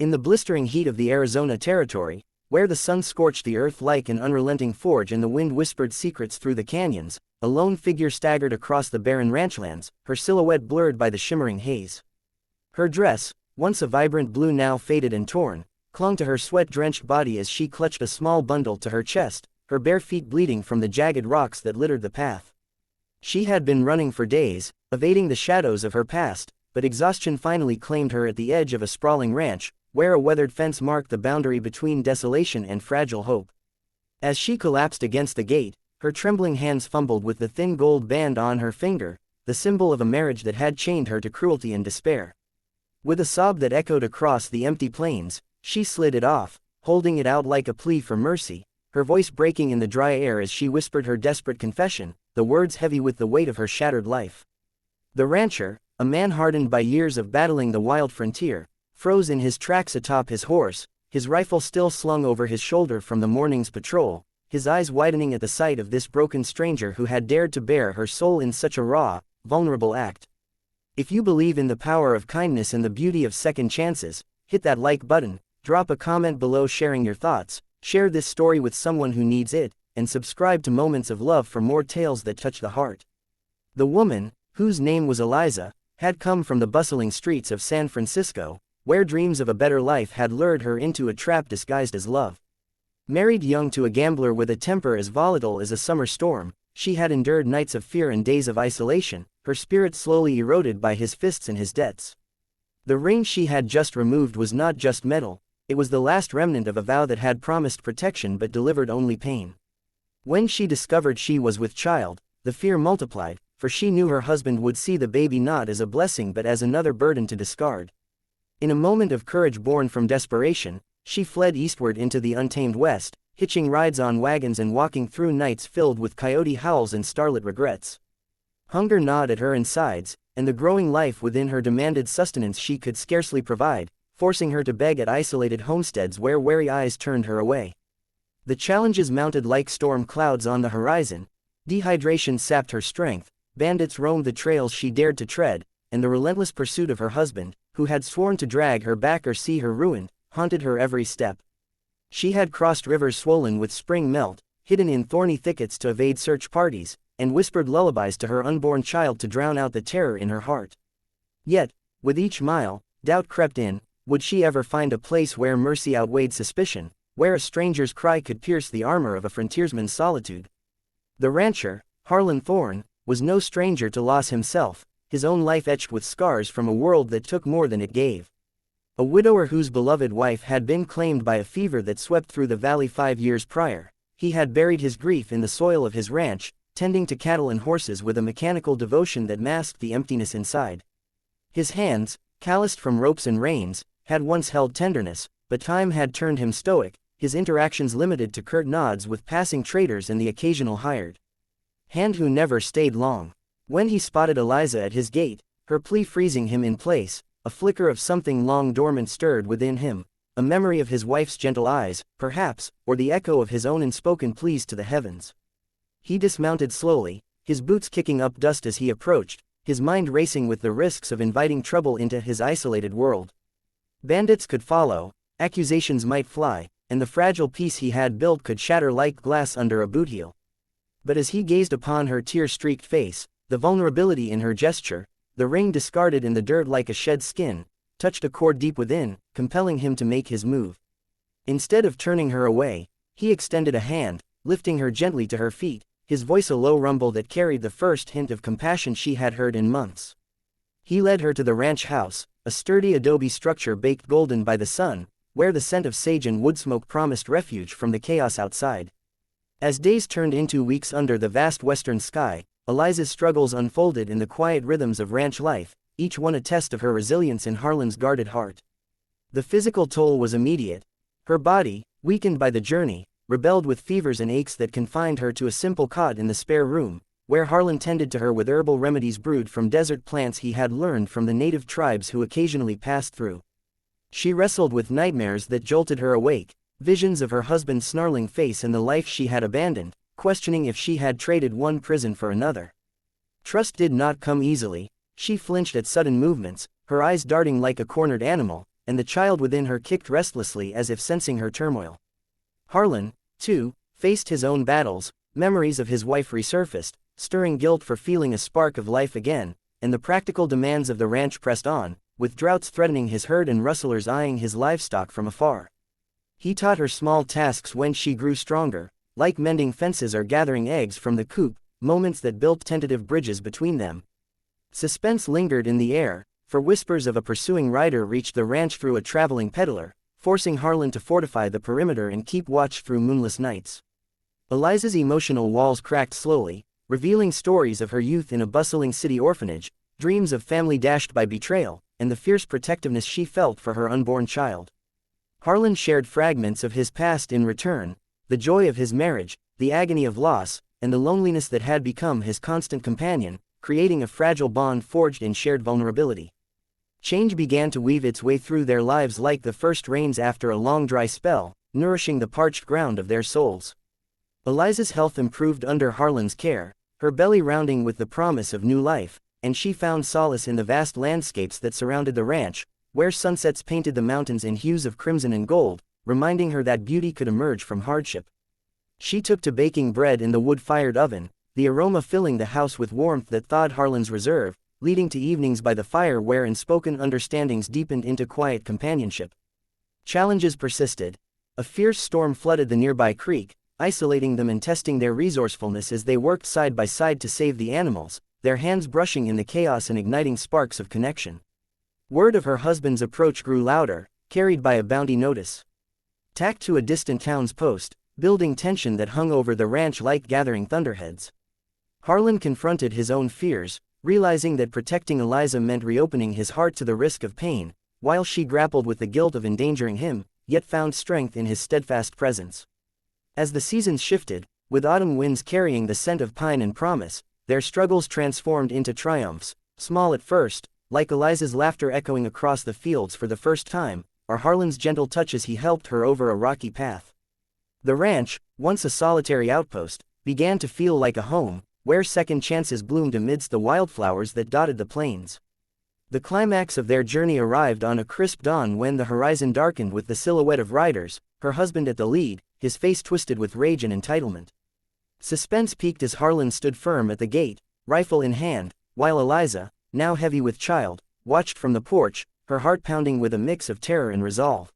In the blistering heat of the Arizona Territory, where the sun scorched the earth like an unrelenting forge and the wind whispered secrets through the canyons, a lone figure staggered across the barren ranchlands, her silhouette blurred by the shimmering haze. Her dress, once a vibrant blue now faded and torn, clung to her sweat-drenched body as she clutched a small bundle to her chest, her bare feet bleeding from the jagged rocks that littered the path. She had been running for days, evading the shadows of her past, but exhaustion finally claimed her at the edge of a sprawling ranch, where a weathered fence marked the boundary between desolation and fragile hope. As she collapsed against the gate, her trembling hands fumbled with the thin gold band on her finger, the symbol of a marriage that had chained her to cruelty and despair. With a sob that echoed across the empty plains, she slid it off, holding it out like a plea for mercy, her voice breaking in the dry air as she whispered her desperate confession, the words heavy with the weight of her shattered life. The rancher, a man hardened by years of battling the wild frontier, froze in his tracks atop his horse, his rifle still slung over his shoulder from the morning's patrol, his eyes widening at the sight of this broken stranger who had dared to bare her soul in such a raw, vulnerable act. If you believe in the power of kindness and the beauty of second chances, hit that like button, drop a comment below sharing your thoughts, share this story with someone who needs it, and subscribe to Moments of Love for more tales that touch the heart. The woman, whose name was Eliza, had come from the bustling streets of San Francisco, where dreams of a better life had lured her into a trap disguised as love. Married young to a gambler with a temper as volatile as a summer storm, she had endured nights of fear and days of isolation, her spirit slowly eroded by his fists and his debts. The ring she had just removed was not just metal, it was the last remnant of a vow that had promised protection but delivered only pain. When she discovered she was with child, the fear multiplied, for she knew her husband would see the baby not as a blessing but as another burden to discard. In a moment of courage born from desperation, she fled eastward into the untamed West, hitching rides on wagons and walking through nights filled with coyote howls and starlit regrets. Hunger gnawed at her insides, and the growing life within her demanded sustenance she could scarcely provide, forcing her to beg at isolated homesteads where wary eyes turned her away. The challenges mounted like storm clouds on the horizon. Dehydration sapped her strength, bandits roamed the trails she dared to tread, and the relentless pursuit of her husband, who had sworn to drag her back or see her ruined, haunted her every step. She had crossed rivers swollen with spring melt, hidden in thorny thickets to evade search parties, and whispered lullabies to her unborn child to drown out the terror in her heart. Yet, with each mile, doubt crept in. Would she ever find a place where mercy outweighed suspicion, where a stranger's cry could pierce the armor of a frontiersman's solitude? The rancher, Harlan Thorne, was no stranger to loss himself, his own life etched with scars from a world that took more than it gave. A widower whose beloved wife had been claimed by a fever that swept through the valley 5 years prior, he had buried his grief in the soil of his ranch, tending to cattle and horses with a mechanical devotion that masked the emptiness inside. His hands, calloused from ropes and reins, had once held tenderness, but time had turned him stoic, his interactions limited to curt nods with passing traders and the occasional hired hand who never stayed long. When he spotted Eliza at his gate, her plea freezing him in place, a flicker of something long dormant stirred within him, a memory of his wife's gentle eyes, perhaps, or the echo of his own unspoken pleas to the heavens. He dismounted slowly, his boots kicking up dust as he approached, his mind racing with the risks of inviting trouble into his isolated world. Bandits could follow, accusations might fly, and the fragile peace he had built could shatter like glass under a boot heel. But as he gazed upon her tear-streaked face, the vulnerability in her gesture, the ring discarded in the dirt like a shed skin, touched a chord deep within, compelling him to make his move. Instead of turning her away, he extended a hand, lifting her gently to her feet, his voice a low rumble that carried the first hint of compassion she had heard in months. He led her to the ranch house, a sturdy adobe structure baked golden by the sun, where the scent of sage and wood smoke promised refuge from the chaos outside. As days turned into weeks under the vast western sky, Eliza's struggles unfolded in the quiet rhythms of ranch life, each one a test of her resilience in Harlan's guarded heart. The physical toll was immediate. Her body, weakened by the journey, rebelled with fevers and aches that confined her to a simple cot in the spare room, where Harlan tended to her with herbal remedies brewed from desert plants he had learned from the native tribes who occasionally passed through. She wrestled with nightmares that jolted her awake, visions of her husband's snarling face and the life she had abandoned, questioning if she had traded one prison for another. Trust did not come easily. She flinched at sudden movements, her eyes darting like a cornered animal, and the child within her kicked restlessly as if sensing her turmoil. Harlan, too, faced his own battles. Memories of his wife resurfaced, stirring guilt for feeling a spark of life again, and the practical demands of the ranch pressed on, with droughts threatening his herd and rustlers eyeing his livestock from afar. He taught her small tasks when she grew stronger, like mending fences or gathering eggs from the coop, moments that built tentative bridges between them. Suspense lingered in the air, for whispers of a pursuing rider reached the ranch through a traveling peddler, forcing Harlan to fortify the perimeter and keep watch through moonless nights. Eliza's emotional walls cracked slowly, revealing stories of her youth in a bustling city orphanage, dreams of family dashed by betrayal, and the fierce protectiveness she felt for her unborn child. Harlan shared fragments of his past in return, the joy of his marriage, the agony of loss, and the loneliness that had become his constant companion, creating a fragile bond forged in shared vulnerability. Change began to weave its way through their lives like the first rains after a long dry spell, nourishing the parched ground of their souls. Eliza's health improved under Harlan's care, her belly rounding with the promise of new life, and she found solace in the vast landscapes that surrounded the ranch, where sunsets painted the mountains in hues of crimson and gold, reminding her that beauty could emerge from hardship. She took to baking bread in the wood-fired oven, the aroma filling the house with warmth that thawed Harlan's reserve, leading to evenings by the fire where unspoken understandings deepened into quiet companionship. Challenges persisted. A fierce storm flooded the nearby creek, isolating them and testing their resourcefulness as they worked side by side to save the animals, their hands brushing in the chaos and igniting sparks of connection. Word of her husband's approach grew louder, carried by a bounty notice tacked to a distant town's post, building tension that hung over the ranch like gathering thunderheads. Harlan confronted his own fears, realizing that protecting Eliza meant reopening his heart to the risk of pain, while she grappled with the guilt of endangering him, yet found strength in his steadfast presence. As the seasons shifted, with autumn winds carrying the scent of pine and promise, their struggles transformed into triumphs, small at first, like Eliza's laughter echoing across the fields for the first time, or Harlan's gentle touch as he helped her over a rocky path. The ranch, once a solitary outpost, began to feel like a home, where second chances bloomed amidst the wildflowers that dotted the plains. The climax of their journey arrived on a crisp dawn when the horizon darkened with the silhouette of riders, her husband at the lead, his face twisted with rage and entitlement. Suspense peaked as Harlan stood firm at the gate, rifle in hand, while Eliza, now heavy with child, watched from the porch, her heart pounding with a mix of terror and resolve.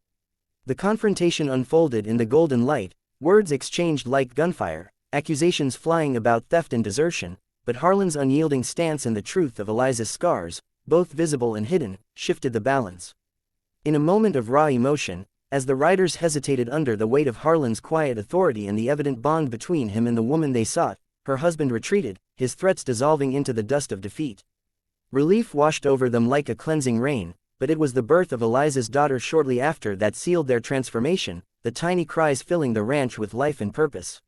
The confrontation unfolded in the golden light, words exchanged like gunfire, accusations flying about theft and desertion, but Harlan's unyielding stance and the truth of Eliza's scars, both visible and hidden, shifted the balance. In a moment of raw emotion, as the riders hesitated under the weight of Harlan's quiet authority and the evident bond between him and the woman they sought, her husband retreated, his threats dissolving into the dust of defeat. Relief washed over them like a cleansing rain, but it was the birth of Eliza's daughter shortly after that sealed their transformation, the tiny cries filling the ranch with life and purpose.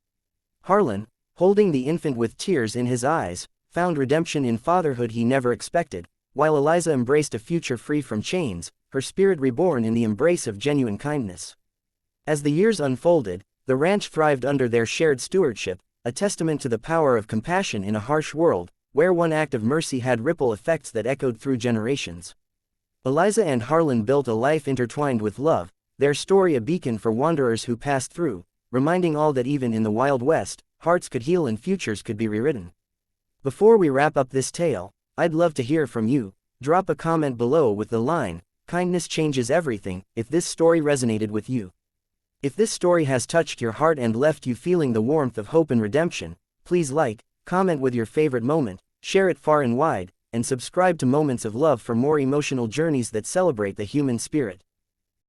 Harlan, holding the infant with tears in his eyes, found redemption in fatherhood he never expected, while Eliza embraced a future free from chains, her spirit reborn in the embrace of genuine kindness. As the years unfolded, the ranch thrived under their shared stewardship, a testament to the power of compassion in a harsh world, where one act of mercy had ripple effects that echoed through generations. Eliza and Harlan built a life intertwined with love, their story a beacon for wanderers who passed through, reminding all that even in the Wild West, hearts could heal and futures could be rewritten. Before we wrap up this tale, I'd love to hear from you. Drop a comment below with the line, "Kindness changes everything," if this story resonated with you. If this story has touched your heart and left you feeling the warmth of hope and redemption, please like, comment with your favorite moment, share it far and wide, and subscribe to Moments of Love for more emotional journeys that celebrate the human spirit.